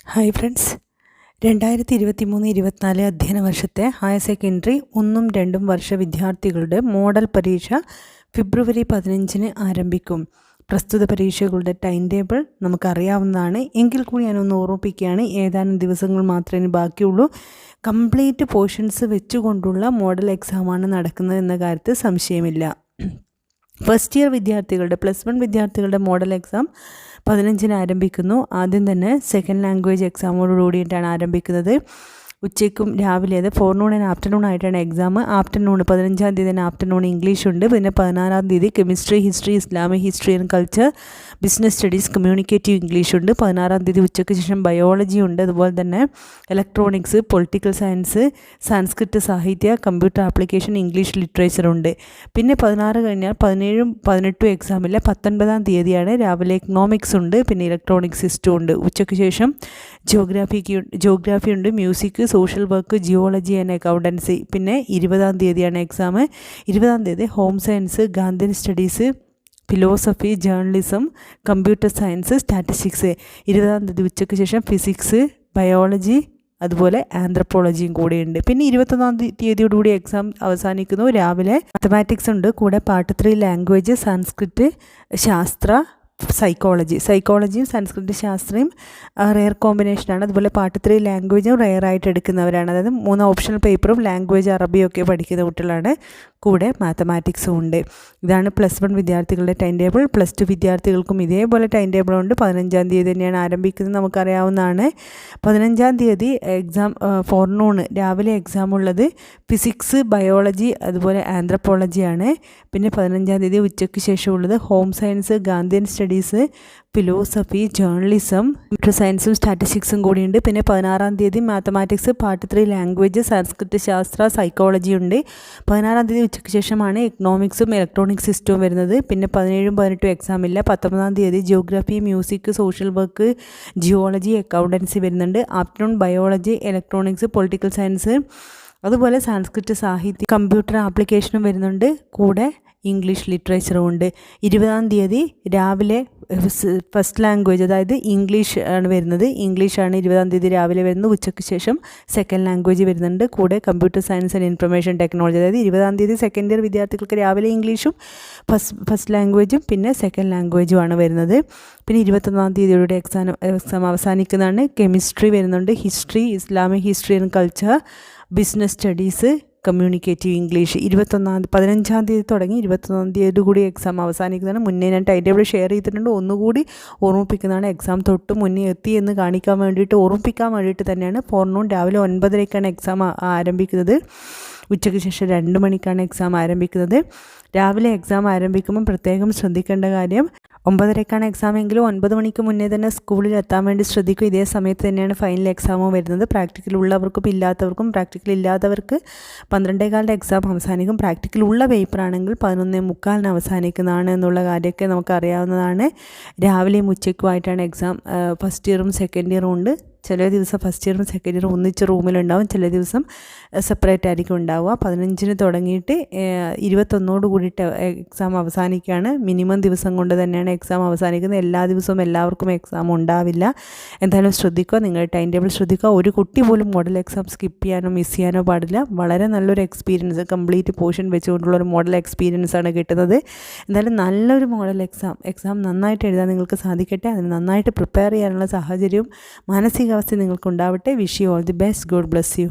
Hi friends, 2023-24 അധ്യയന വർഷത്തെ higher secondary 1ഉം 2ഉം വർഷ വിദ്യാർത്ഥികളുടെ മോഡൽ പരീക്ഷ ഫെബ്രുവരി 15-ന് ആരംഭിക്കും. പ്രസ്തുത പരീക്ഷകളുടെ ടൈം ടേബിൾ നമുക്കറിയാവുന്നതാണ്. എങ്കിൽ കൂടി ഞാനൊന്ന് ഓർമ്മിപ്പിക്കുകയാണ്, ഏതാനും ദിവസങ്ങൾ മാത്രമേ ബാക്കിയുള്ളൂ. കംപ്ലീറ്റ് പോർഷൻസ് വെച്ചുകൊണ്ടുള്ള മോഡൽ എക്സാമാണ് നടക്കുന്നത് എന്ന കാര്യത്തിൽ സംശയമില്ല. ഫസ്റ്റ് ഇയർ വിദ്യാർത്ഥികളുടെ +1 വിദ്യാർത്ഥികളുടെ മോഡൽ എക്സാം 15-ന് ആരംഭിക്കുന്നു. ആദ്യം തന്നെ സെക്കൻഡ് ലാംഗ്വേജ് എക്സാമോട് കൂടിയിട്ടാണ് ആരംഭിക്കുന്നത്. ഉച്ചയ്ക്കും രാവിലെ അത് ഫോർനൂൺ ആൻഡ് ആഫ്റ്റർനൂൺ ആയിട്ടാണ് എക്സാം. ആഫ്റ്റർനൂൺ 15-ാം തീയതി തന്നെ ആഫ്റ്റർനൂൺ ഇംഗ്ലീഷ് ഉണ്ട്. പിന്നെ 16-ാം തീയതി chemistry, history, Islamic history and culture, business studies, communicative English ഉണ്ട്. 16-ാം തീയതി ഉച്ചയ്ക്ക് ശേഷം ബയോളജി ഉണ്ട്. അതുപോലെ തന്നെ ഇലക്ട്രോണിക്സ്, പൊളിറ്റിക്കൽ സയൻസ്, സാൻസ്ക്രിറ്റ് സാഹിത്യ, കമ്പ്യൂട്ടർ ആപ്ലിക്കേഷൻ, ഇംഗ്ലീഷ് ലിറ്ററേച്ചർ ഉണ്ട്. പിന്നെ 16 കഴിഞ്ഞാൽ 17-ഉം 18-ഉം എക്സാമില്ല. 19-ാം തീയതിയാണ് രാവിലെ എക്കണോമിക്സ് ഉണ്ട്. പിന്നെ ഇലക്ട്രോണിക്സ് സിസ്റ്റം ഉണ്ട്. ഉച്ചയ്ക്ക് ശേഷം ജോഗ്രാഫി ഉണ്ട്, music, social work, geology and accountancy. പിന്നെ 20-ാം തീയതിയാണ് എക്സാം. 20-ാം തീയതി home science, Gandhian studies, philosophy, journalism, computer science, statistics. 20-ാം തീയതി ഉച്ചയ്ക്ക് ശേഷം ഫിസിക്സ്, ബയോളജി, അതുപോലെ ആന്ത്രപ്പോളജിയും കൂടെയുണ്ട്. പിന്നെ 21-ാം തീയതിയോടുകൂടി എക്സാം അവസാനിക്കുന്നു. രാവിലെ മാത്തമാറ്റിക്സ് ഉണ്ട്, കൂടെ പാർട്ട് 3 ലാംഗ്വേജ്, സാൻസ്ക്രിറ്റ്, ശാസ്ത്ര, സൈക്കോളജിയും സംസ്കൃത ശാസ്ത്രയും റെയർ കോമ്പിനേഷനാണ്. അതുപോലെ പാർട്ട് 3 ലാംഗ്വേജും റെയറായിട്ട് എടുക്കുന്നവരാണ്. അതായത് 3 ഓപ്ഷണൽ പേപ്പറും ലാംഗ്വേജ് അറബിയും ഒക്കെ പഠിക്കുന്ന കുട്ടികളാണ്. കൂടെ മാത്തമാറ്റിക്സും ഉണ്ട്. ഇതാണ് +1 വിദ്യാർത്ഥികളുടെ ടൈം ടേബിൾ. +2 വിദ്യാർത്ഥികൾക്കും ഇതേപോലെ ടൈം ടേബിളുണ്ട്. 15-ാം തീയതി തന്നെയാണ് ആരംഭിക്കുന്നത്, നമുക്കറിയാവുന്നതാണ്. 15-ാം തീയതി എക്സാം ഫോർനൂൺ രാവിലെ എക്സാം ഉള്ളത് ഫിസിക്സ്, ബയോളജി, അതുപോലെ ആന്ത്രപ്പോളജിയാണ്. പിന്നെ 15-ാം തീയതി ഉച്ചയ്ക്ക് ശേഷമുള്ളത് home science, Gandhian studies, philosophy, journalism, computer സയൻസും സ്റ്റാറ്റിസ്റ്റിക്സും കൂടിയുണ്ട്. പിന്നെ 16-ാം തീയതി മാത്തമാറ്റിക്സ്, പാർട്ട് 3 ലാംഗ്വേജ്, സംസ്കൃത ശാസ്ത്ര, സൈക്കോളജി ഉണ്ട്. 16-ാം തീയതി ഉച്ചയ്ക്ക് ശേഷമാണ് എക്കണോമിക്സും ഇലക്ട്രോണിക് സിസ്റ്റവും വരുന്നത്. പിന്നെ 17-ഉം 18-ഉം എക്സാം ഇല്ല. 19-ാം തീയതി geography, music, social work, geology, accountancy വരുന്നുണ്ട്. Afternoon biology, electronics, political science, അതുപോലെ സാൻസ്ക്രിറ്റ് സാഹിത്യം, കമ്പ്യൂട്ടർ ആപ്ലിക്കേഷനും വരുന്നുണ്ട്. കൂടെ ഇംഗ്ലീഷ് ലിറ്ററേച്ചറും ഉണ്ട്. 20-ാം തീയതി രാവിലെ ഫസ്റ്റ് ലാംഗ്വേജ്, അതായത് ഇംഗ്ലീഷ് ആണ് വരുന്നത്. ഇംഗ്ലീഷാണ് 20-ാം തീയതി രാവിലെ വരുന്നത്. ഉച്ചയ്ക്ക് ശേഷം സെക്കൻഡ് ലാംഗ്വേജ് വരുന്നുണ്ട്. കൂടെ computer science and information technology. അതായത് 20-ാം തീയതി സെക്കൻഡ് ഇയർ വിദ്യാർത്ഥികൾക്ക് രാവിലെ ഇംഗ്ലീഷും ഫസ്റ്റ് ലാംഗ്വേജും പിന്നെ സെക്കൻഡ് ലാംഗ്വേജുമാണ് വരുന്നത്. പിന്നെ 21-ാം തീയതിയുടെ എക്സാം അവസാനിക്കുന്നതാണ്. കെമിസ്ട്രി വരുന്നുണ്ട്, history, Islamic history and culture, business studies, communicative English. 15-ാം തീയതി തുടങ്ങി 21-ാം തീയതി കൂടി എക്സാം അവസാനിക്കുന്നതാണ്. മുന്നേ ഞാൻ ടൈം ടേബിൾ ഷെയർ ചെയ്തിട്ടുണ്ട്, ഒന്നുകൂടി ഓർമ്മിപ്പിക്കുന്നതാണ്. എക്സാം തൊട്ട് മുന്നേ എത്തി എന്ന് കാണിക്കാൻ വേണ്ടിയിട്ട്, ഓർമ്മിപ്പിക്കാൻ വേണ്ടിയിട്ട് തന്നെയാണ്. ഫോർനൂൺ രാവിലെ 9:30-ക്കാണ് എക്സാം ആരംഭിക്കുന്നത്. ഉച്ചയ്ക്ക് ശേഷം 2 മണിക്കാണ് എക്സാം ആരംഭിക്കുന്നത്. രാവിലെ എക്സാം ആരംഭിക്കുമ്പോൾ പ്രത്യേകം ശ്രദ്ധിക്കേണ്ട കാര്യം, 9:30-ക്കാണ് എക്സാം എങ്കിലും 9 മണിക്ക് മുന്നേ തന്നെ സ്കൂളിൽ എത്താൻ വേണ്ടി ശ്രദ്ധിക്കും. ഇതേ സമയത്ത് തന്നെയാണ് ഫൈനൽ എക്സാമും വരുന്നത്. പ്രാക്ടിക്കൽ ഉള്ളവർക്കും ഇല്ലാത്തവർക്കും, പ്രാക്ടിക്കൽ ഇല്ലാത്തവർക്ക് 12:15 എക്സാം അവസാനിക്കും. പ്രാക്ടിക്കൽ ഉള്ള പേപ്പറാണെങ്കിൽ 11:45 അവസാനിക്കുന്നതാണ് എന്നുള്ള കാര്യമൊക്കെ നമുക്കറിയാവുന്നതാണ്. രാവിലെയും ഉച്ചയ്ക്കുമായിട്ടാണ് എക്സാം. ഫസ്റ്റ് ഇയറും സെക്കൻഡ് ഇയറും ഉണ്ട്. ചില ദിവസം ഫസ്റ്റ് ഇയറും സെക്കൻഡ് ഇയറും ഒന്നിച്ച് റൂമിലുണ്ടാവും, ചില ദിവസം സെപ്പറേറ്റ് ആയിരിക്കും ഉണ്ടാവുക. 15-ന് തുടങ്ങിയിട്ട് 21-ഓട് കൂടിയിട്ട് എക്സാം അവസാനിക്കുകയാണ്. മിനിമം ദിവസം കൊണ്ട് തന്നെയാണ് എക്സാം അവസാനിക്കുന്നത്. എല്ലാ ദിവസവും എല്ലാവർക്കും എക്സാം ഉണ്ടാവില്ല. എന്തായാലും ശ്രദ്ധിക്കുക, നിങ്ങളുടെ ടൈം ടേബിൾ ശ്രദ്ധിക്കുക. ഒരു കുട്ടി പോലും മോഡൽ എക്സാം സ്കിപ്പ് ചെയ്യാനോ മിസ് ചെയ്യാനോ പാടില്ല. വളരെ നല്ലൊരു എക്സ്പീരിയൻസ്, കംപ്ലീറ്റ് പോർഷൻ വെച്ചുകൊണ്ടുള്ളൊരു മോഡൽ എക്സ്പീരിയൻസ് ആണ് കിട്ടുന്നത്. എന്തായാലും നല്ലൊരു മോഡൽ എക്സാം നന്നായിട്ട് എഴുതാൻ നിങ്ങൾക്ക് സാധിക്കട്ടെ. അതിന് നന്നായിട്ട് പ്രിപ്പയർ ചെയ്യാനുള്ള സാഹചര്യവും മാനസികാവസ്ഥ നിങ്ങൾക്കുണ്ടാവട്ടെ. Wish you all the best. God bless U.